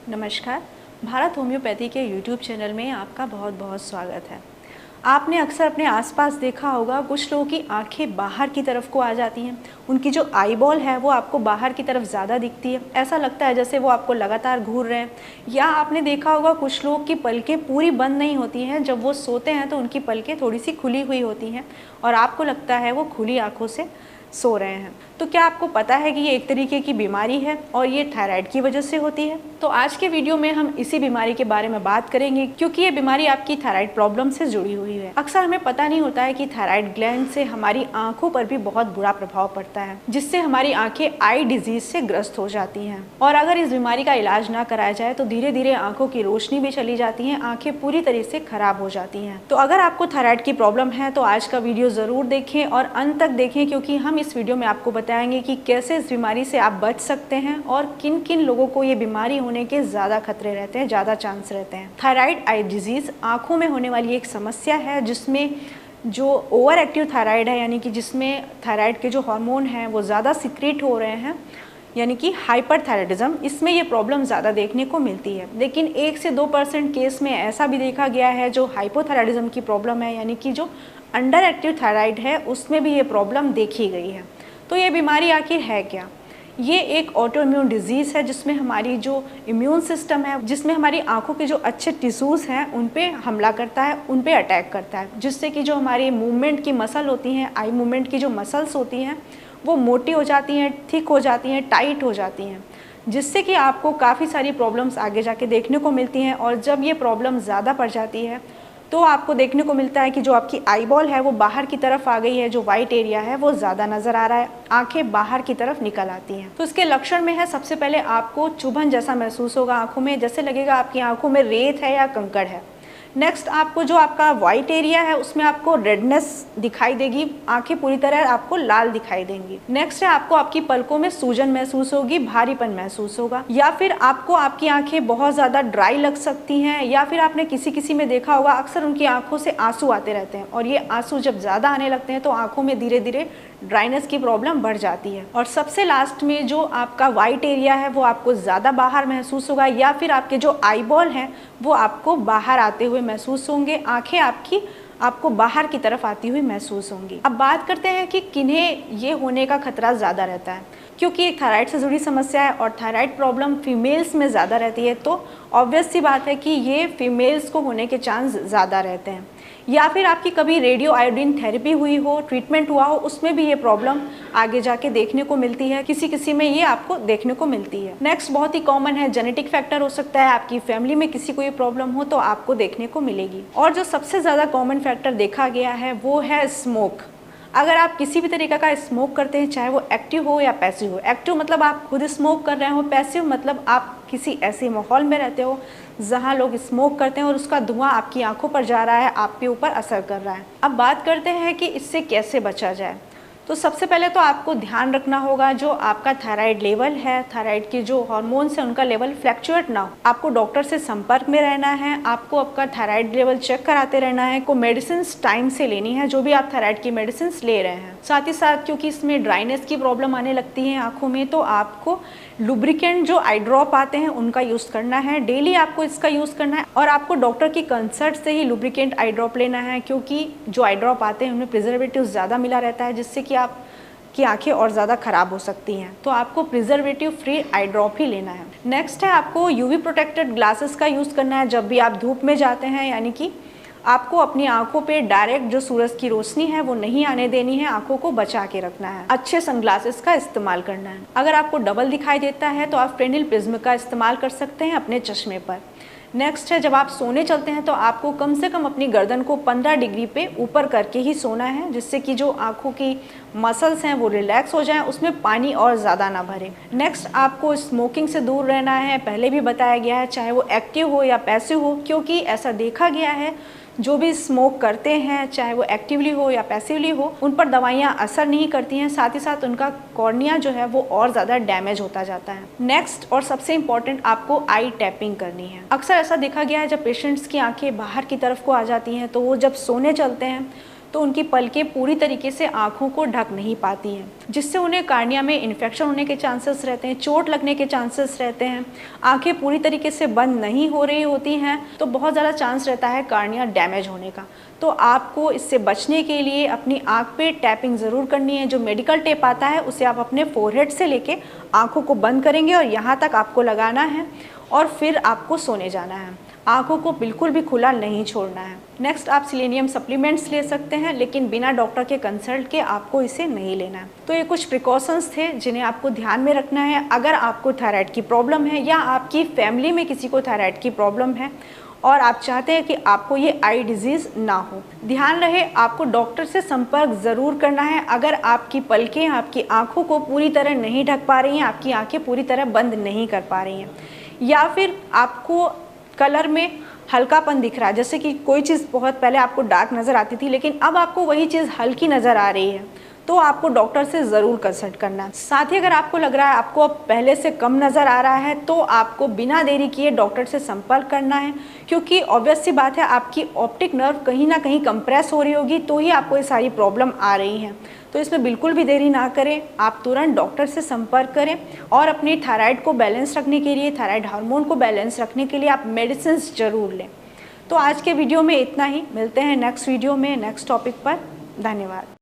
नमस्कार। भारत होम्योपैथी के YouTube channel में आपका बहुत बहुत स्वागत है। आपने अक्सर अपने आसपास देखा होगा कुछ लोगों की आंखें बाहर की तरफ को आ जाती हैं। उनकी जो आई बॉल है वो आपको बाहर की तरफ ज़्यादा दिखती है। ऐसा लगता है जैसे वो आपको लगातार घूर रहे हैं। या आपने देखा होगा कुछ लोगों की पलकें पूरी बंद नहीं होती हैं, जब वो सोते हैं तो उनकी पलकें थोड़ी सी खुली हुई होती हैं और आपको लगता है वो खुली आँखों से सो रहे हैं। तो क्या आपको पता है कि ये एक तरीके की बीमारी है और ये थायराइड की वजह से होती है? तो आज के वीडियो में हम इसी बीमारी के बारे में बात करेंगे, क्योंकि ये बीमारी आपकी थायराइड प्रॉब्लम से जुड़ी हुई है। अक्सर हमें पता नहीं होता है कि थायराइड ग्लैंड से हमारी आंखों पर भी बहुत बुरा प्रभाव पड़ता है, जिससे हमारी आंखें आई डिजीज से ग्रस्त हो जाती हैं। और अगर इस बीमारी का इलाज ना कराया जाए तो धीरे धीरे आंखों की रोशनी भी चली जाती है, आंखें पूरी तरह से खराब हो जाती हैं। तो अगर आपको थायराइड की प्रॉब्लम है तो आज का वीडियो जरूर देखें और अंत तक देखें, क्योंकि हम इस वीडियो में आपको बताएंगे कि कैसे इस बीमारी से आप बच सकते हैं और किन किन लोगों को ये बीमारी होने के ज़्यादा खतरे रहते हैं, ज़्यादा चांस रहते हैं। थायराइड आई डिजीज़ आँखों में होने वाली एक समस्या है, जिसमें जो ओवर एक्टिव थायराइड है, यानी कि जिसमें थायराइड के जो हार्मोन हैं वो ज़्यादा सिक्रीट हो रहे हैं, यानी कि हाइपरथायराइडिज्म, इसमें ये प्रॉब्लम ज़्यादा देखने को मिलती है। लेकिन 1 से 2% केस में ऐसा भी देखा गया है जो हाइपोथायराइडिज्म की प्रॉब्लम है, यानी कि जो अंडर एक्टिव थायराइड है, उसमें भी ये प्रॉब्लम देखी गई है। तो ये बीमारी आखिर है क्या? ये एक ऑटो इम्यून डिजीज़ है, जिसमें हमारी जो इम्यून सिस्टम है, जिसमें हमारी आंखों के जो अच्छे टिश्यूज़ हैं उन पे हमला करता है, उन पे अटैक करता है, जिससे कि जो हमारी मूवमेंट की मसल होती हैं, आई मूवमेंट की जो मसल्स होती हैं वो मोटी हो जाती हैं, थिक हो जाती हैं, टाइट हो जाती हैं, जिससे कि आपको काफ़ी सारी प्रॉब्लम्स आगे जाके देखने को मिलती हैं। और जब ये प्रॉब्लम ज़्यादा बढ़ जाती है तो आपको देखने को मिलता है कि जो आपकी आई बॉल है वो बाहर की तरफ आ गई है, जो वाइट एरिया है वो ज़्यादा नज़र आ रहा है, आंखें बाहर की तरफ निकल आती हैं। तो इसके लक्षण में है, सबसे पहले आपको चुभन जैसा महसूस होगा आंखों में, जैसे लगेगा आपकी आंखों में रेत है या कंकड़ है। नेक्स्ट, आपको जो आपका वाइट एरिया है उसमें आपको रेडनेस दिखाई देगी, आंखें पूरी तरह आपको लाल दिखाई देंगी। नेक्स्ट है, आपको आपकी पलकों में सूजन महसूस होगी, भारीपन महसूस होगा, या फिर आपको आपकी आंखें बहुत ज़्यादा ड्राई लग सकती हैं, या फिर आपने किसी में देखा होगा अक्सर उनकी आंखों से आंसू आते रहते हैं, और ये आंसू जब ज़्यादा आने लगते हैं तो आंखों में धीरे धीरे ड्राइनेस की प्रॉब्लम बढ़ जाती है। और सबसे लास्ट में जो आपका वाइट एरिया है वो आपको ज़्यादा बाहर महसूस होगा, या फिर आपके जो आई बॉल हैं वो आपको बाहर आते हुए महसूस होंगे, आंखें आपको बाहर की तरफ आती हुई महसूस होंगी। अब बात करते हैं कि किन्हें ये होने का खतरा ज़्यादा रहता है, क्योंकि एक थायराइड से जुड़ी समस्या है और थायराइड प्रॉब्लम फीमेल्स में ज़्यादा रहती है, तो ऑब्वियस सी बात है कि ये फीमेल्स को होने के चांस ज़्यादा रहते हैं। या फिर आपकी कभी रेडियो आयोडीन थेरेपी हुई हो, ट्रीटमेंट हुआ हो, उसमें भी ये प्रॉब्लम आगे जाके देखने को मिलती है, किसी में ये आपको देखने को मिलती है। नेक्स्ट, बहुत ही कॉमन है, जेनेटिक फैक्टर हो सकता है, आपकी फैमिली में किसी को ये प्रॉब्लम हो तो आपको देखने को मिलेगी। और जो सबसे ज़्यादा कॉमन फैक्टर देखा गया है वो है स्मोक। अगर आप किसी भी तरीके का स्मोक करते हैं, चाहे वो एक्टिव हो या पैसिव हो, एक्टिव मतलब आप खुद स्मोक कर रहे हो, पैसिव मतलब आप किसी ऐसे माहौल में रहते हो जहाँ लोग स्मोक करते हैं और उसका धुआं आपकी आंखों पर जा रहा है, आपके ऊपर असर कर रहा है। अब बात करते हैं कि इससे कैसे बचा जाए। तो सबसे पहले तो आपको ध्यान रखना होगा जो आपका थायराइड लेवल है, थायराइड के जो हार्मोन्स हैं उनका लेवल फ्लैक्चुएट ना हो। आपको डॉक्टर से संपर्क में रहना है, आपको आपका थायराइड लेवल चेक कराते रहना है, को मेडिसिन टाइम से लेनी है, जो भी आप थायराइड की मेडिसिन ले रहे हैं। साथ ही साथ क्योंकि इसमें ड्राइनेस की प्रॉब्लम आने लगती है आँखों में, तो आपको लुब्रिकेंट जो आई ड्रॉप आते हैं उनका यूज़ करना है, डेली आपको इसका यूज़ करना है, और आपको डॉक्टर की कंसल्ट से ही लुब्रिकेंट आई ड्रॉप लेना है, क्योंकि जो आई ड्रॉप आते हैं उनमें प्रिजर्वेटिव ज़्यादा मिला रहता है, जिससे कि आपकी आंखें और ज़्यादा ख़राब हो सकती हैं। तो आपको प्रिजर्वेटिव फ्री आई ड्रॉप ही लेना है। नेक्स्ट है, आपको यूवी प्रोटेक्टेड ग्लासेस का यूज़ करना है जब भी आप धूप में जाते हैं, यानी कि आपको अपनी आंखों पे डायरेक्ट जो सूरज की रोशनी है वो नहीं आने देनी है, आंखों को बचा के रखना है। अच्छे सनग्लासेस का इस्तेमाल करना है। अगर आपको डबल दिखाई देता है तो आप फ्रेनिल प्रिज्म का इस्तेमाल कर सकते हैं अपने चश्मे पर। नेक्स्ट है, जब आप सोने चलते हैं तो आपको कम से कम अपनी गर्दन को 15 डिग्री पे ऊपर करके ही सोना है, जिससे कि जो आंखों की मसल्स हैं वो रिलैक्स हो जाएं, उसमें पानी और ज़्यादा ना भरे। नेक्स्ट, आपको स्मोकिंग से दूर रहना है, पहले भी बताया गया है, चाहे वो एक्टिव हो या पैसिव हो, क्योंकि ऐसा देखा गया है जो भी स्मोक करते हैं, चाहे वो एक्टिवली हो या पैसिवली हो, उन पर दवाइयाँ असर नहीं करती हैं, साथ ही साथ उनका कॉर्निया जो है वो और ज़्यादा डैमेज होता जाता है। नेक्स्ट और सबसे इम्पॉर्टेंट, आपको आई टैपिंग करनी है। अक्सर ऐसा देखा गया है जब पेशेंट्स की आंखें बाहर की तरफ को आ जाती हैं तो वो जब सोने चलते हैं तो उनकी पलकें पूरी तरीके से आँखों को ढक नहीं पाती हैं, जिससे उन्हें कार्निया में इन्फेक्शन होने के चांसेस रहते हैं, चोट लगने के चांसेस रहते हैं। आँखें पूरी तरीके से बंद नहीं हो रही होती हैं तो बहुत ज़्यादा चांस रहता है कार्निया डैमेज होने का। तो आपको इससे बचने के लिए अपनी आँख पे टैपिंग ज़रूर करनी है। जो मेडिकल टेप आता है उसे आप अपने फोरहेड से लेके आँखों को बंद करेंगे और यहाँ तक आपको लगाना है और फिर आपको सोने जाना है। आँखों को बिल्कुल भी खुला नहीं छोड़ना है। नेक्स्ट, आप सिलेनियम सप्लीमेंट्स ले सकते हैं, लेकिन बिना डॉक्टर के कंसल्ट के आपको इसे नहीं लेना है। तो ये कुछ प्रिकॉशंस थे जिन्हें आपको ध्यान में रखना है। अगर आपको थायराइड की प्रॉब्लम है या आपकी फैमिली में किसी को थायराइड की प्रॉब्लम है और आप चाहते हैं कि आपको ये आई डिजीज़ ना हो, ध्यान रहे आपको डॉक्टर से संपर्क ज़रूर करना है। अगर आपकी पलकें आपकी आँखों को पूरी तरह नहीं ढक पा रही हैं, आपकी आँखें पूरी तरह बंद नहीं कर पा रही हैं, या फिर आपको कलर में हल्कापन दिख रहा है, जैसे कि कोई चीज़ बहुत पहले आपको डार्क नज़र आती थी लेकिन अब आपको वही चीज़ हल्की नज़र आ रही है, तो आपको डॉक्टर से ज़रूर कंसल्ट करना है। साथ ही अगर आपको लग रहा है आपको अब पहले से कम नज़र आ रहा है तो आपको बिना देरी किए डॉक्टर से संपर्क करना है, क्योंकि ऑब्वियस सी बात है आपकी ऑप्टिक नर्व कहीं ना कहीं कंप्रेस हो रही होगी तो ही आपको ये सारी प्रॉब्लम आ रही हैं। तो इसमें बिल्कुल भी देरी ना करें, आप तुरंत डॉक्टर से संपर्क करें और अपनी थायराइड को बैलेंस रखने के लिए, थायराइड हार्मोन को बैलेंस रखने के लिए आप मेडिसिन ज़रूर लें। तो आज के वीडियो में इतना ही, मिलते हैं नेक्स्ट वीडियो में नेक्स्ट टॉपिक पर। धन्यवाद।